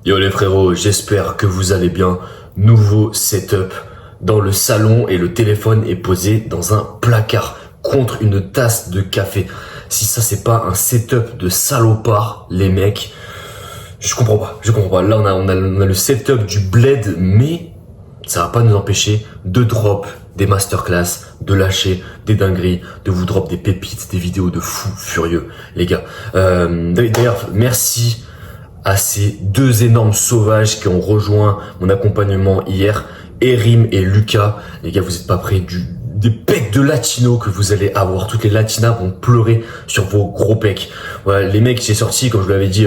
Yo les frérots, j'espère que vous allez bien. Nouveau setup dans le salon et le téléphone est posé dans un placard contre une tasse de café. Si ça c'est pas un setup de salopard, les mecs, je comprends pas. Là on a le setup du bled, mais ça va pas nous empêcher de drop des masterclass, de lâcher des dingueries, de vous drop des pépites, des vidéos de fous furieux, les gars. D'ailleurs, merci à ces deux énormes sauvages qui ont rejoint mon accompagnement hier, Erim et Lucas. Les gars, vous êtes pas prêts des pecs de latino que vous allez avoir. Toutes les latinas vont pleurer sur vos gros pecs. Voilà, les mecs, j'ai sorti, comme je vous l'avais dit,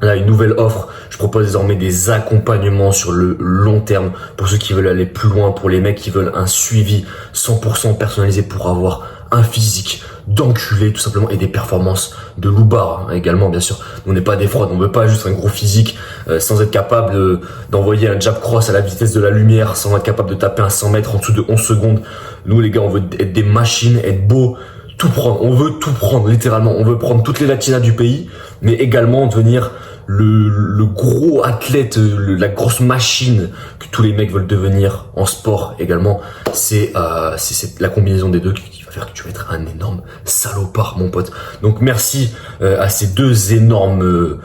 là, une nouvelle offre. Je propose désormais des accompagnements sur le long terme pour ceux qui veulent aller plus loin, pour les mecs qui veulent un suivi 100% personnalisé pour avoir un physique d'enculé tout simplement et des performances de loupard également, bien sûr. On n'est pas des fraudes, on veut pas juste un gros physique sans être capable d'envoyer un jab cross à la vitesse de la lumière, sans être capable de taper un 100 mètres en dessous de 11 secondes. Nous les gars, on veut être des machines, être beaux, tout prendre. On veut tout prendre, littéralement. On veut prendre toutes les latinas du pays, mais également devenir le gros athlète, la grosse machine que tous les mecs veulent devenir en sport également. C'est la combinaison des deux qui va faire que tu vas être un énorme salopard, mon pote. Donc merci à ces deux énormes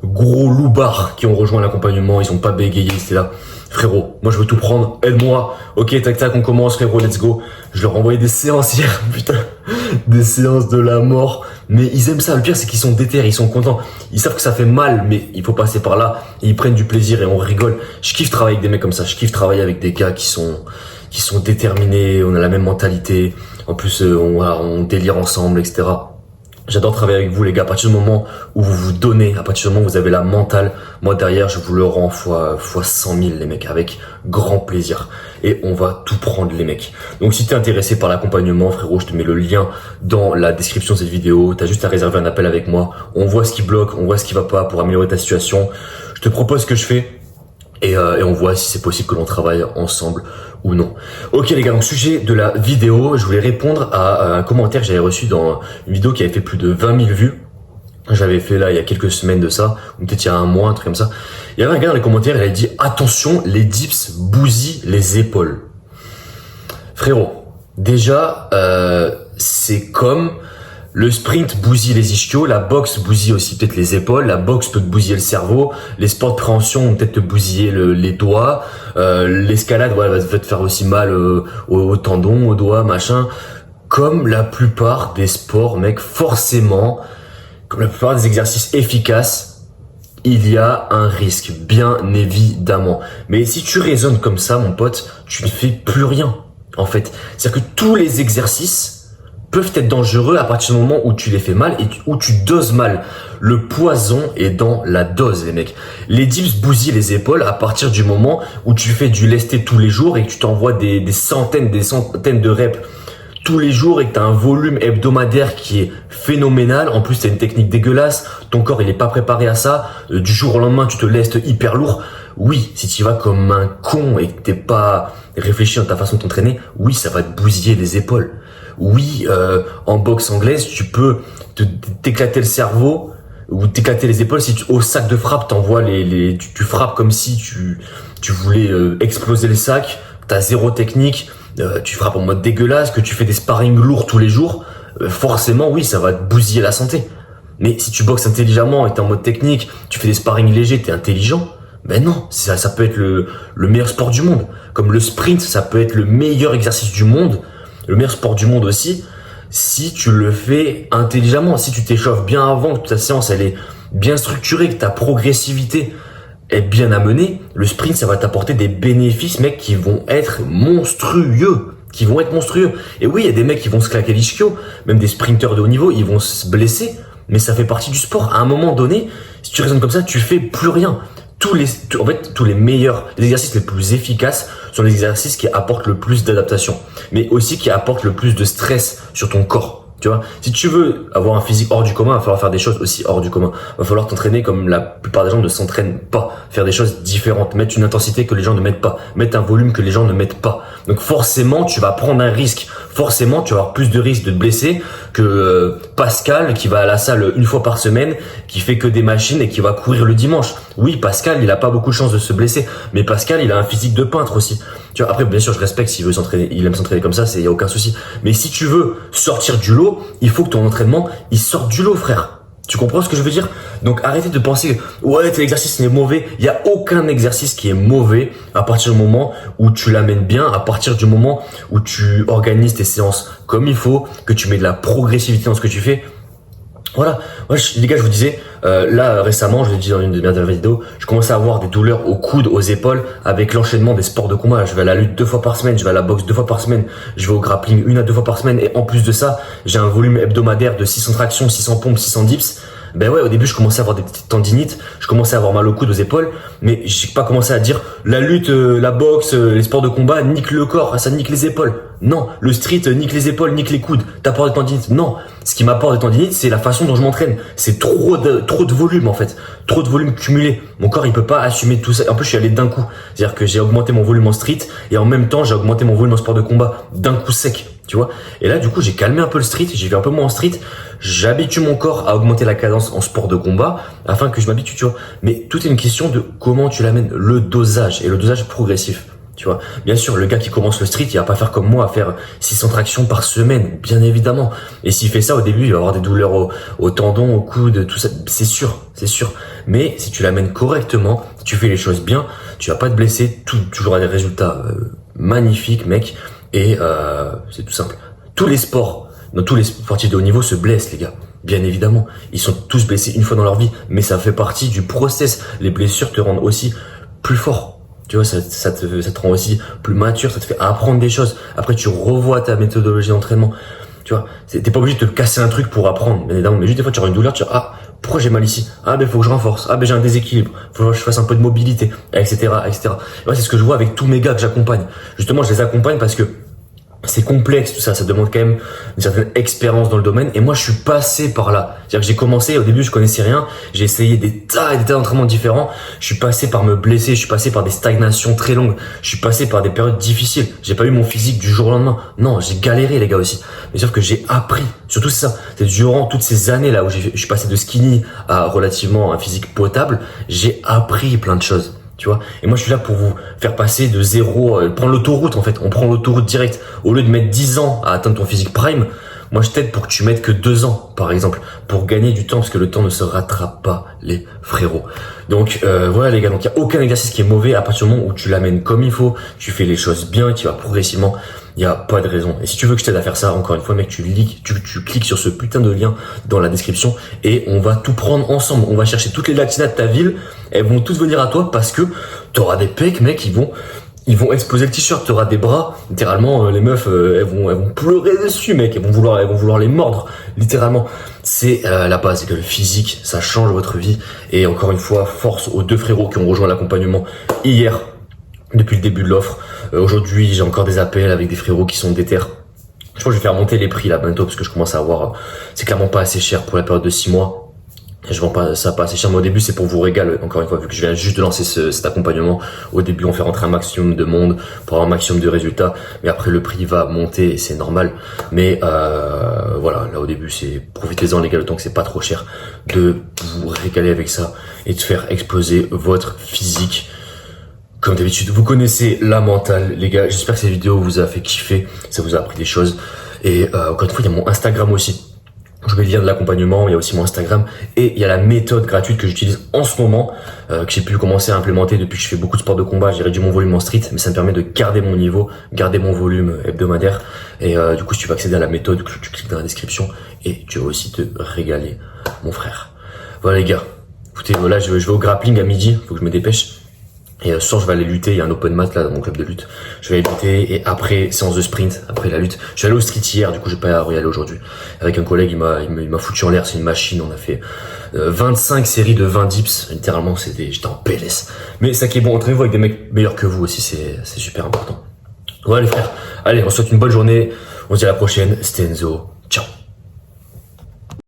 gros loupards qui ont rejoint l'accompagnement. Ils ont pas bégayé, c'était là. Frérot, moi je veux tout prendre, aide-moi. Ok, tac tac, on commence frérot, let's go. Je leur ai envoyé des séances hier, putain, des séances de la mort. Mais ils aiment ça, le pire c'est qu'ils sont déter, ils sont contents. Ils savent que ça fait mal, mais il faut passer par là. Et ils prennent du plaisir et on rigole. Je kiffe travailler avec des mecs comme ça, je kiffe travailler avec des gars qui sont déterminés, on a la même mentalité. En plus, on délire ensemble, etc. J'adore travailler avec vous les gars, à partir du moment où vous vous donnez, à partir du moment où vous avez la mentale, moi derrière je vous le rends fois 100 000 les mecs, avec grand plaisir. Et on va tout prendre les mecs. Donc si t'es intéressé par l'accompagnement frérot, je te mets le lien dans la description de cette vidéo, t'as juste à réserver un appel avec moi, on voit ce qui bloque, on voit ce qui va pas pour améliorer ta situation. Je te propose ce que je fais et on voit si c'est possible que l'on travaille ensemble ou non. Ok les gars, donc sujet de la vidéo, je voulais répondre à un commentaire que j'avais reçu dans une vidéo qui avait fait plus de 20 000 vues. J'avais fait là il y a quelques semaines de ça, ou peut-être il y a un mois, un truc comme ça. Il y avait un gars dans les commentaires, il a dit attention, les dips bousillent les épaules. Frérot, déjà c'est comme le sprint bousille les ischios, la boxe bousille aussi peut-être les épaules, la boxe peut te bousiller le cerveau, les sports de préhension vont peut-être te bousiller les doigts, l'escalade va te faire aussi mal aux tendons, aux doigts, machin. Comme la plupart des sports, mec, forcément, comme la plupart des exercices efficaces, il y a un risque, bien évidemment. Mais si tu raisonnes comme ça, mon pote, tu ne fais plus rien, en fait. C'est-à-dire que tous les exercices peuvent être dangereux à partir du moment où tu les fais mal et où tu doses mal. Le poison est dans la dose, les mecs. Les dips bousillent les épaules à partir du moment où tu fais du lesté tous les jours et que tu t'envoies des centaines de reps tous les jours et que tu as un volume hebdomadaire qui est phénoménal. En plus, tu as une technique dégueulasse. Ton corps, il est pas préparé à ça. Du jour au lendemain, tu te lestes hyper lourd. Oui, si tu vas comme un con et que t'es pas réfléchi dans ta façon de t'entraîner, oui, ça va te bousiller les épaules. Oui, en boxe anglaise, tu peux t'éclater le cerveau ou t'éclater les épaules si au sac de frappe, t'envoies tu frappes comme si tu voulais exploser le sac, t'as zéro technique, tu frappes en mode dégueulasse, que tu fais des sparring lourds tous les jours, forcément, oui, ça va te bousiller la santé. Mais si tu boxes intelligemment et t'es en mode technique, tu fais des sparring légers, t'es intelligent, ben non, ça peut être le meilleur sport du monde. Comme le sprint, ça peut être le meilleur exercice du monde, le meilleur sport du monde aussi, si tu le fais intelligemment, si tu t'échauffes bien avant, que ta séance elle est bien structurée, que ta progressivité est bien amenée, le sprint ça va t'apporter des bénéfices mec qui vont être monstrueux. Et oui, il y a des mecs qui vont se claquer l'ischio, même des sprinteurs de haut niveau, ils vont se blesser, mais ça fait partie du sport. À un moment donné, si tu raisonnes comme ça, tu fais plus rien. Tous les meilleurs, les exercices les plus efficaces sont les exercices qui apportent le plus d'adaptation, mais aussi qui apportent le plus de stress sur ton corps. Tu vois, si tu veux avoir un physique hors du commun, il va falloir faire des choses aussi hors du commun. Il va falloir t'entraîner comme la plupart des gens ne s'entraînent pas, faire des choses différentes, mettre une intensité que les gens ne mettent pas, mettre un volume que les gens ne mettent pas. Donc forcément, tu vas prendre un risque. forcément tu vas avoir plus de risques de te blesser que Pascal qui va à la salle une fois par semaine, qui fait que des machines et qui va courir le dimanche. Oui, Pascal, il a pas beaucoup de chances de se blesser, mais Pascal, il a un physique de peintre aussi. Tu vois, après, bien sûr, je respecte s'il veut s'entraîner, il aime s'entraîner comme ça, y a aucun souci. Mais si tu veux sortir du lot, il faut que ton entraînement, il sorte du lot, frère. Tu comprends ce que je veux dire? Donc arrêtez de penser ouais tel exercice il est mauvais. Il y a aucun exercice qui est mauvais à partir du moment où tu l'amènes bien, à partir du moment où tu organises tes séances comme il faut, que tu mets de la progressivité dans ce que tu fais. Voilà, moi, les gars, je vous disais, là récemment, je l'ai dit dans une de mes dernières vidéos, je commençais à avoir des douleurs aux coudes, aux épaules, avec l'enchaînement des sports de combat. Je vais à la lutte 2 fois par semaine, je vais à la boxe 2 fois par semaine, je vais au grappling 1 à 2 fois par semaine, et en plus de ça, j'ai un volume hebdomadaire de 600 tractions, 600 pompes, 600 dips. Ben ouais, au début, je commençais à avoir des petites tendinites, je commençais à avoir mal aux coudes, aux épaules, mais j'ai pas commencé à dire la lutte, la boxe, les sports de combat nique le corps, ça nique les épaules. Non, le street nique les épaules, nique les coudes, t'apportes des tendinites. Non, ce qui m'apporte des tendinites, c'est la façon dont je m'entraîne. C'est trop de volume en fait, trop de volume cumulé. Mon corps, il peut pas assumer tout ça. En plus, je suis allé d'un coup, c'est-à-dire que j'ai augmenté mon volume en street et en même temps, j'ai augmenté mon volume en sport de combat d'un coup sec, tu vois. Et là, du coup, j'ai calmé un peu le street, j'ai fait un peu moins en street. J'habitue mon corps à augmenter la cadence en sport de combat afin que je m'habitue, tu vois. Mais tout est une question de comment tu l'amènes, le dosage et le dosage progressif. Tu vois, bien sûr, le gars qui commence le street, il va pas faire comme moi, à faire 600 tractions par semaine, bien évidemment. Et s'il fait ça au début, il va avoir des douleurs au tendon, au coude, tout ça, c'est sûr, c'est sûr. Mais si tu l'amènes correctement, si tu fais les choses bien, tu vas pas te blesser, tu auras des résultats magnifiques, mec. Et c'est tout simple. Tous les sports, dans tous les sportifs de haut niveau se blessent, les gars. Bien évidemment, ils sont tous blessés une fois dans leur vie, mais ça fait partie du process. Les blessures te rendent aussi plus fort. Tu vois, ça te rend aussi plus mature, ça te fait apprendre des choses. Après, tu revois ta méthodologie d'entraînement. Tu vois, t'es pas obligé de te casser un truc pour apprendre, bien évidemment, mais juste des fois, tu auras une douleur, tu dis, ah, pourquoi j'ai mal ici? Ah, ben, faut que je renforce. Ah, ben, j'ai un déséquilibre. Faut que je fasse un peu de mobilité, etc., etc. Et moi, c'est ce que je vois avec tous mes gars que j'accompagne. Justement, je les accompagne parce que c'est complexe tout ça, ça demande quand même une certaine expérience dans le domaine et moi je suis passé par là. C'est-à-dire que j'ai commencé, au début je connaissais rien, j'ai essayé des tas et des tas d'entraînements différents, je suis passé par me blesser, je suis passé par des stagnations très longues, je suis passé par des périodes difficiles, j'ai pas eu mon physique du jour au lendemain. Non, j'ai galéré les gars aussi. Mais sauf que j'ai appris, surtout ça, c'est durant toutes ces années là où je suis passé de skinny à relativement un physique potable, j'ai appris plein de choses. Tu vois, et moi je suis là pour vous faire passer de zéro, prendre l'autoroute en fait, on prend l'autoroute direct. Au lieu de mettre 10 ans à atteindre ton physique prime, moi je t'aide pour que tu mettes que 2 ans par exemple, pour gagner du temps, parce que le temps ne se rattrape pas les frérots. Donc voilà les gars, donc il n'y a aucun exercice qui est mauvais à partir du moment où tu l'amènes comme il faut, tu fais les choses bien, tu vas progressivement, il n'y a pas de raison. Et si tu veux que je t'aide à faire ça, encore une fois mec, tu cliques sur ce putain de lien dans la description et on va tout prendre ensemble. On va chercher toutes les latinas de ta ville, elles vont toutes venir à toi parce que t'auras des pecs mec, ils vont exploser le t-shirt, t'auras des bras, littéralement les meufs elles vont pleurer dessus mec, elles vont vouloir les mordre, littéralement. C'est la base, c'est que le physique, ça change votre vie. Et encore une fois, force aux 2 frérots qui ont rejoint l'accompagnement hier, depuis le début de l'offre. Aujourd'hui, j'ai encore des appels avec des frérots qui sont déter. Je pense que je vais faire monter les prix là bientôt parce que je commence à avoir, c'est clairement pas assez cher pour la période de 6 mois. Et je vends pas ça pas assez cher, mais au début c'est pour vous régaler, encore une fois, vu que je viens juste de lancer cet accompagnement. Au début on fait rentrer un maximum de monde pour avoir un maximum de résultats, mais après le prix va monter et c'est normal. Mais voilà, là au début c'est profitez-en les gars, le temps que c'est pas trop cher, de vous régaler avec ça et de faire exploser votre physique. Comme d'habitude, vous connaissez la mentale, les gars. J'espère que cette vidéo vous a fait kiffer, ça vous a appris des choses. Et encore une fois, il y a mon Instagram aussi. Je mets le lien de l'accompagnement, il y a aussi mon Instagram et il y a la méthode gratuite que j'utilise en ce moment, que j'ai pu commencer à implémenter depuis que je fais beaucoup de sport de combat. J'ai réduit mon volume en street, mais ça me permet de garder mon niveau, garder mon volume hebdomadaire. Et du coup, si tu veux accéder à la méthode, tu cliques dans la description et tu vas aussi te régaler, mon frère. Voilà les gars, écoutez, voilà, je vais au grappling à midi, faut que je me dépêche. Et ce soir, je vais aller lutter. Il y a un open mat là dans mon club de lutte. Je vais aller lutter et après séance de sprint, après la lutte. Je suis allé au street hier, du coup, je vais pas y aller aujourd'hui. Avec un collègue, il m'a foutu en l'air. C'est une machine. On a fait 25 séries de 20 dips. Littéralement, j'étais en PLS. Mais ça qui est bon, entraînez-vous avec des mecs meilleurs que vous aussi. C'est super important. Voilà les frères. Allez, on se souhaite une bonne journée. On se dit à la prochaine. C'était Enzo. Ciao.